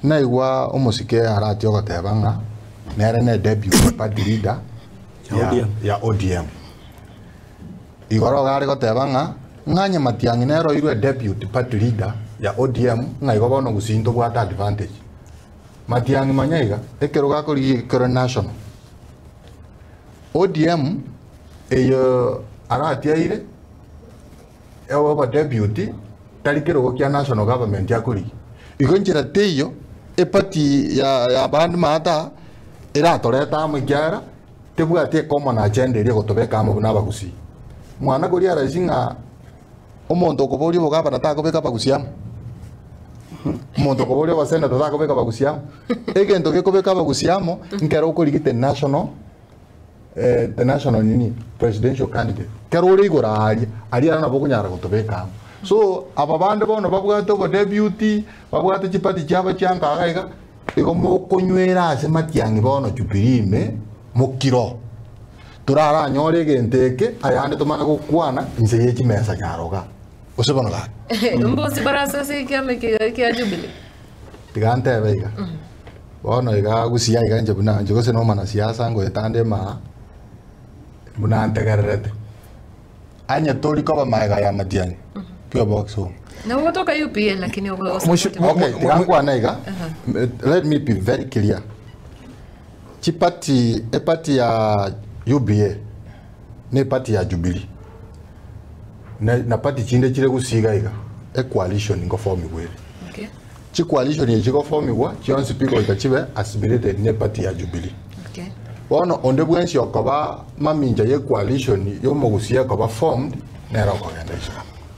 na igwa omusike aratio gotebanga nere ne debut party leader ya ODM igoro gari gotebanga nganye Matiang'i nero irwe debut party leader ya ODM ngaigo bono gusinto bwata advantage Matiang'i manyaiga ekero gakori kero national ODM eyo aratiaire ewo ba debut tarikero gokia national government yakuri igonjira teyo epati ya band mata iratoreta mukyara tebwate common agenda iri gotobeka mu nabagusi mwana kuri arazinga omonto kobori bogaba natakobeka bagusiam omonto kobori basenda tatakobeka bagusiam egento gekobeka bagusiamo nkero ukorigite national the national nini presidential candidate kero uri igora ari arana bokunyara gotobeka so ababande bono babwato go debut babwato chipati cyaba cyanga agaiga iko mokonywera ase Matiang'i bono Jubilee mukiro turara nyore genteke ayande tomana gukwana inse yechi mesa nyaroga usibona ga mbosi barasa se kyame kya Jubilee tigante beiga bono iga gusiya iga nje buna nje gose no mana siasa ngo etande ma buna antegarete anya tori ko ba maiga ya Matiang'i kyo boxo na wotoka UPA lakini okay tigangwa naiga let me be very clear chipati epati ya UBA ne party ya Jubilee na party chinde chire gusiga iga e coalition ngo form igwe okay chi coalition ye chigo form igwa chionsi piko ikachibe aspirated ne party ya Jubilee okay ono onde bwensi okoba maminja ye coalition yo mogusia koba formed nero kogenda isha